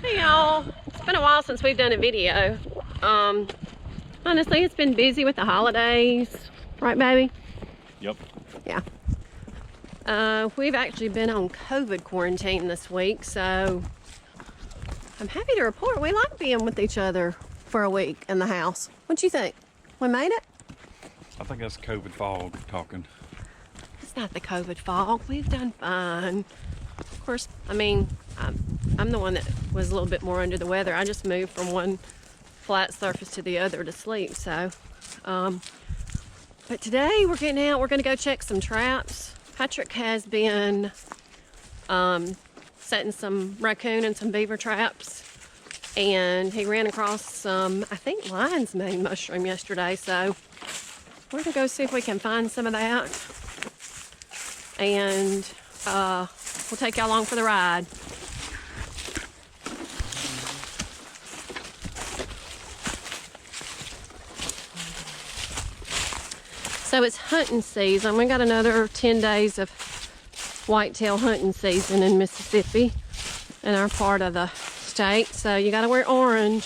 Hey y'all, it's been a while since we've done a video. Honestly, it's been busy with the holidays, right baby? Yep. Yeah. We've actually been on COVID quarantine this week, so I'm happy to report we like being with each other for a week in the house. What you think? We made it? I think that's COVID fog talking. It's not the COVID fog. We've done fine. Of course, I mean, I'm the one that was a little bit more under the weather. I just moved from one flat surface to the other to sleep, so. But today we're getting out. We're going to go check some traps. Patrick has been setting some raccoon and some beaver traps, and he ran across some, I think, lion's mane mushroom yesterday, so we're going to go see if we can find some of that, and we'll take y'all along for the ride. So it's hunting season. We got another 10 days of whitetail hunting season in Mississippi, in our part of the state. So you gotta wear orange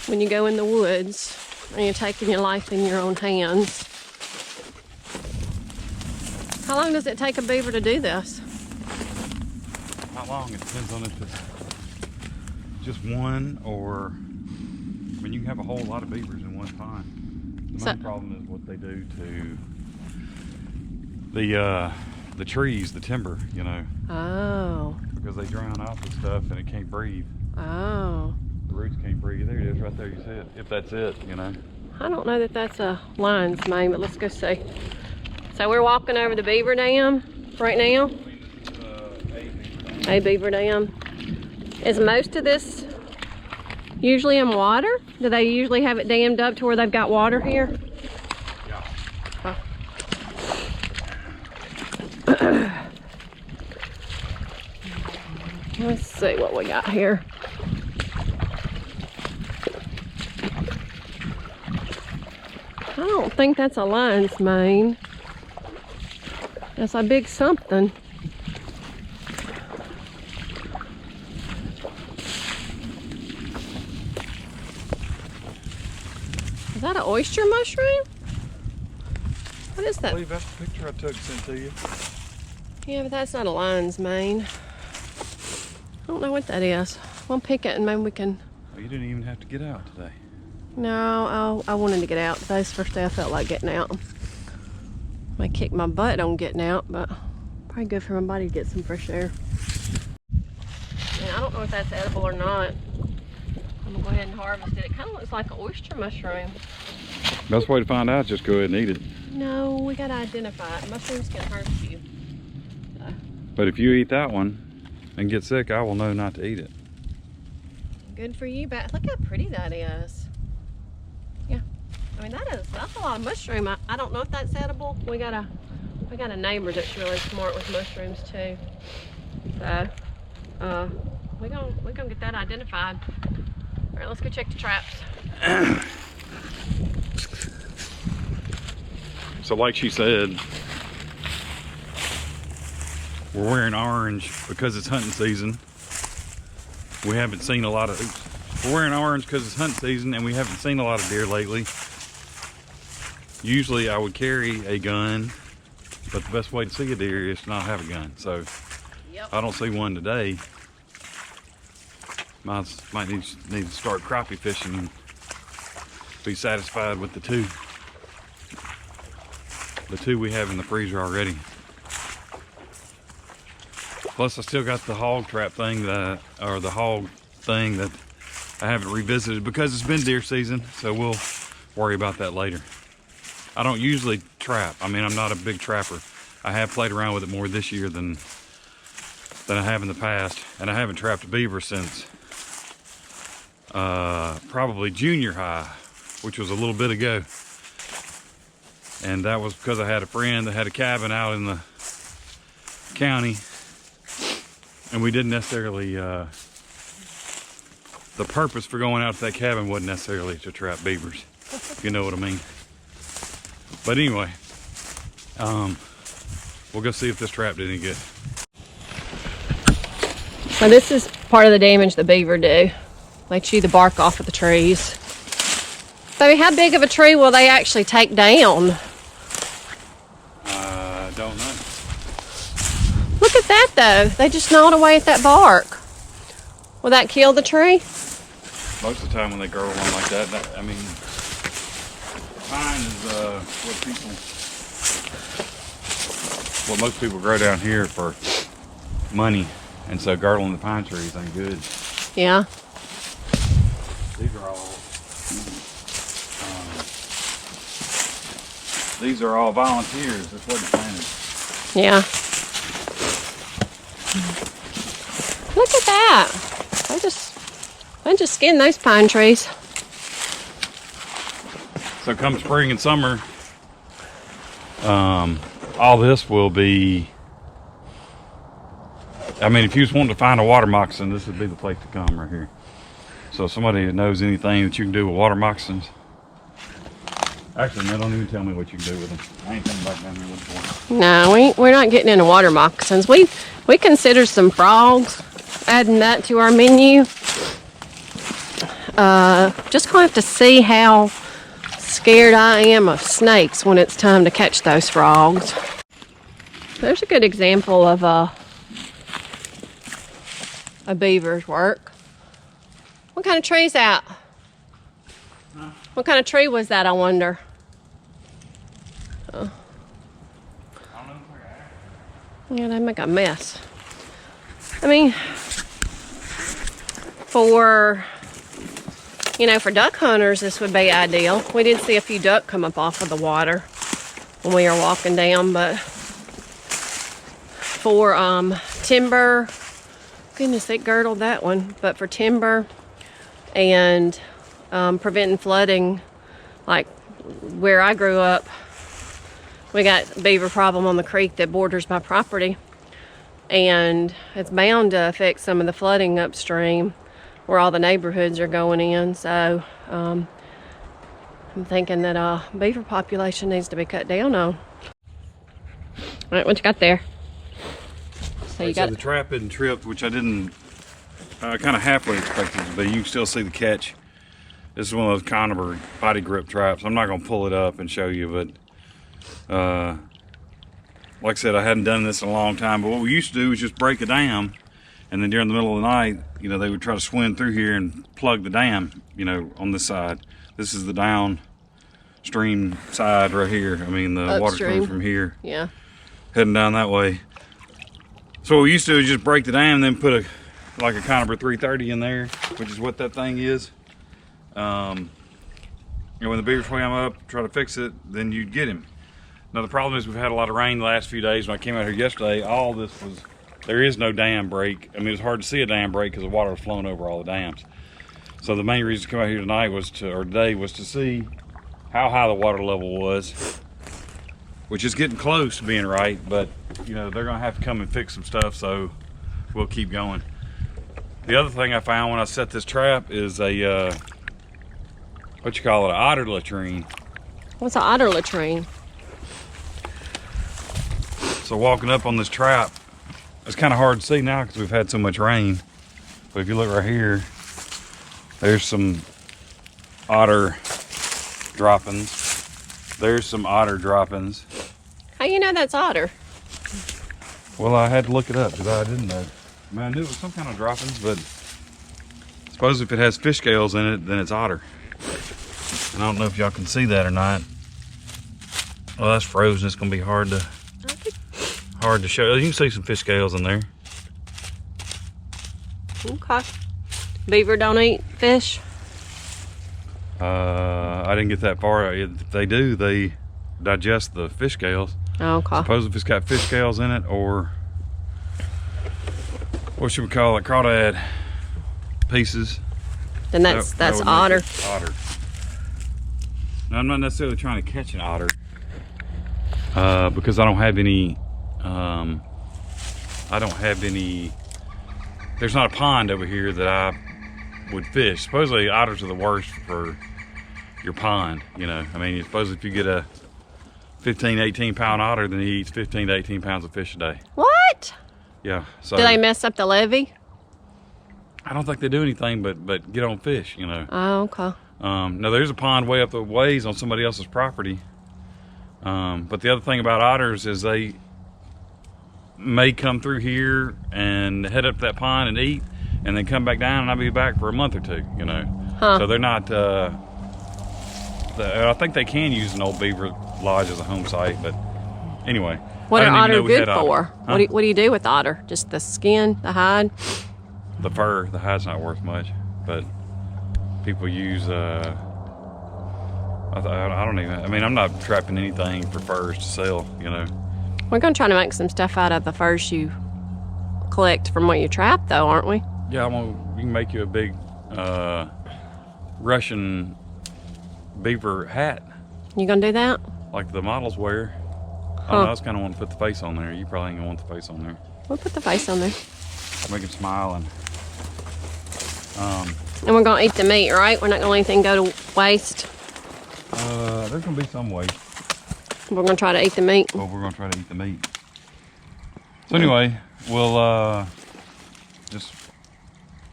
when you go in the woods and you're taking your life in your own hands. How long does it take a beaver to do this? How long? It depends on if it's just one or, I mean, you can have a whole lot of beavers in one time. The main problem is what they do to the trees, the timber, you know. Oh. Because they drown out the stuff and it can't breathe. Oh. The roots can't breathe. There it is right there, you see it. If that's it, you know. I don't know that that's a lion's mane, but let's go see. So we're walking over the beaver dam right now. A beaver dam. Is most of this usually in water? Do they usually have it dammed up to where they've got water here? Yeah. Oh. Let's see what we got here. I don't think that's a lion's mane. That's a big something. Is that an oyster mushroom? What is that? I believe that's the picture I took sent to you. Yeah, but that's not a lion's mane. I don't know what that is. We'll pick it and maybe we can... Oh, you didn't even have to get out today. No, I wanted to get out. Today's the first day I felt like getting out. I kick my butt on getting out, but probably good for my body to get some fresh air. And I don't know if that's edible or not. I'm gonna go ahead and harvest it. It kind of looks like an oyster mushroom. Best way to find out is just go ahead and eat it. No, we gotta identify it. Mushrooms can hurt you. So. But if you eat that one and get sick, I will know not to eat it. Good for you, but look how pretty that is. Yeah, I mean that's a lot of mushroom. I don't know if that's edible. We got a neighbor that's really smart with mushrooms too. So we're gonna get that identified. All right, let's go check the traps. So like she said, we're wearing orange because it's hunting season. We haven't seen a lot of, we're wearing orange because it's hunting season and we haven't seen a lot of deer lately. Usually I would carry a gun, but the best way to see a deer is to not have a gun. So yep. I don't see one today. Might need to start crappie fishing and be satisfied with the two we have in the freezer already. Plus I still got the hog trap thing the hog thing that I haven't revisited because it's been deer season, so we'll worry about that later. I don't usually trap. I mean, I'm not a big trapper. I have played around with it more this year than I have in the past, and I haven't trapped a beaver since probably junior high, which was a little bit ago. And that was because I had a friend that had a cabin out in the county, and we didn't necessarily, the purpose for going out to that cabin wasn't necessarily to trap beavers, if you know what I mean. But anyway, we'll go see if this trap did any good. Well, this is part of the damage the beaver do. They chew the bark off of the trees. Baby, how big of a tree will they actually take down? Don't know. Look at that though. They just gnawed away at that bark. Will that kill the tree? Most of the time when they grow one like that, I mean, pine is what most people grow down here for money, and so girdling the pine trees ain't good. Yeah. These are all volunteers. This wasn't planted. Yeah. Look at that. They just skinned those pine trees. So come spring and summer, all this will be, I mean, if you just wanted to find a water moccasin, this would be the place to come right here. So somebody that knows anything that you can do with water moccasins. Actually, no, don't even tell me what you can do with them. I ain't coming back down here looking for them. No, we're not getting into water moccasins. We considered some frogs, adding that to our menu. Just gonna have to see how scared I am of snakes when it's time to catch those frogs. There's a good example of a beaver's work. What kind of tree's that? Huh? What kind of tree was that, I wonder? Oh. I don't know. Yeah, they make a mess. I mean, for duck hunters, this would be ideal. We did see a few duck come up off of the water when we were walking down, but for timber, goodness, they girdled that one, but for timber and preventing flooding, like where I grew up, we got a beaver problem on the creek that borders my property, and it's bound to affect some of the flooding upstream where all the neighborhoods are going in. So I'm thinking that beaver population needs to be cut down on. All right, what you got there? So you got the trap isn't tripped, which I didn't kind of halfway expected it to be. You can still see the catch. This is one of those conifer body grip traps. I'm not going to pull it up and show you, but like I said, I hadn't done this in a long time. But what we used to do is just break a dam, and then during the middle of the night, they would try to swim through here and plug the dam, on this side. This is the downstream side right here. I mean, the water's coming from here. Yeah. Heading down that way. So what we used to do is just break the dam and then put a conifer 330 in there, which is what that thing is. When the beaver swam up, try to fix it, then you'd get him. Now the problem is we've had a lot of rain the last few days. When I came out here yesterday, there is no dam break. I mean, it's hard to see a dam break because the water was flowing over all the dams. So the main reason to come out here tonight today was to see how high the water level was, which is getting close to being right, but they're gonna have to come and fix some stuff, so we'll keep going. The other thing I found when I set this trap is a, what you call it, an otter latrine. What's an otter latrine? So walking up on this trap, it's kind of hard to see now because we've had so much rain. But if you look right here, there's some otter droppings. There's some otter droppings. How you know that's otter? Well, I had to look it up because I didn't know. I mean, I knew it was some kind of droppings, but I suppose if it has fish scales in it, then it's otter. And I don't know if y'all can see that or not. Well, that's frozen. It's gonna be hard to show. You can see some fish scales in there. Okay. Beaver don't eat fish? I didn't get that far. If they do, they digest the fish scales. Oh, okay. Suppose if it's got fish scales in it, or what should we call it, crawdad pieces. Then that's otter. Otter. Now, I'm not necessarily trying to catch an otter because I don't have any. There's not a pond over here that I would fish. Supposedly otters are the worst for your pond. I mean, suppose if you get a 15, 18 pound otter, then he eats 15 to 18 pounds of fish a day. What? Yeah. So do they mess up the levee? I don't think they do anything but get on fish, you know. Oh, okay. Now there's a pond way up the ways on somebody else's property. But the other thing about otters is they may come through here and head up to that pond and eat, and then come back down, and I'll be back for a month or two, you know. Huh. So they're not, I think they can use an old beaver lodge as a home site, but anyway. What are otter good for? Huh? What do you do with otter? Just the skin, the hide? The fur, the hide's not worth much, but people use, I don't even, I mean, I'm not trapping anything for furs to sell, you know. We're gonna try to make some stuff out of the furs you collect from what you trap, though, aren't we? Yeah, we can make you a big Russian beaver hat, You gonna do that? like the models wear. I don't know, I just kind of want to put the face on there. You probably ain't gonna want the face on there. We'll put the face on there. Make him smile and. And we're gonna eat the meat, right? We're not gonna let anything go to waste. There's gonna be some waste. We're gonna try to eat the meat. But we're gonna try to eat the meat. So anyway, we'll just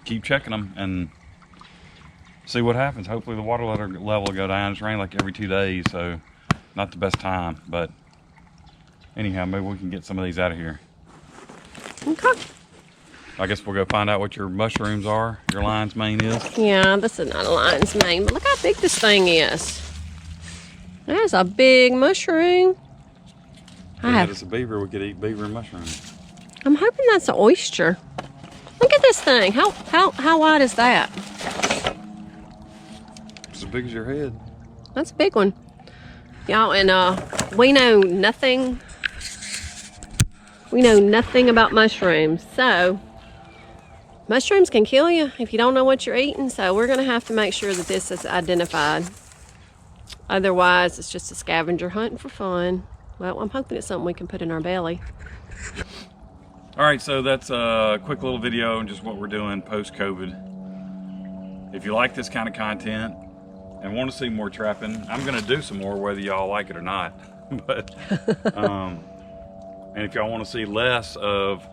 keep checking them and see what happens. Hopefully the water level will go down. It's rained like every 2 days, so not the best time. But anyhow, maybe we can get some of these out of here. Okay. I guess we'll go find out what your mushrooms are, your lion's mane is. Yeah, this is not a lion's mane, but look how big this thing is. That's a big mushroom. If it's a beaver, we could eat beaver and mushrooms. I'm hoping that's an oyster. Look at this thing. How wide is that? It's as big as your head. That's a big one. Y'all, and we know nothing. We know nothing about mushrooms, so mushrooms can kill you if you don't know what you're eating, so we're gonna have to make sure that this is identified. Otherwise, it's just a scavenger hunting for fun. Well, I'm hoping it's something we can put in our belly. All right, so that's a quick little video on just what we're doing post-COVID. If you like this kind of content and want to see more trapping, I'm gonna do some more whether y'all like it or not. But and if y'all want to see less of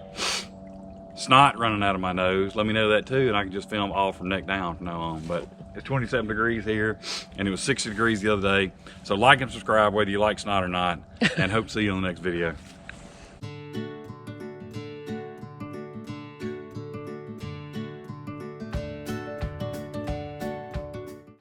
snot running out of my nose, let me know that too, and I can just film all from neck down from now on. But it's 27 degrees here, and it was 60 degrees the other day. So like and subscribe whether you like snot or not, and hope to see you on the next video.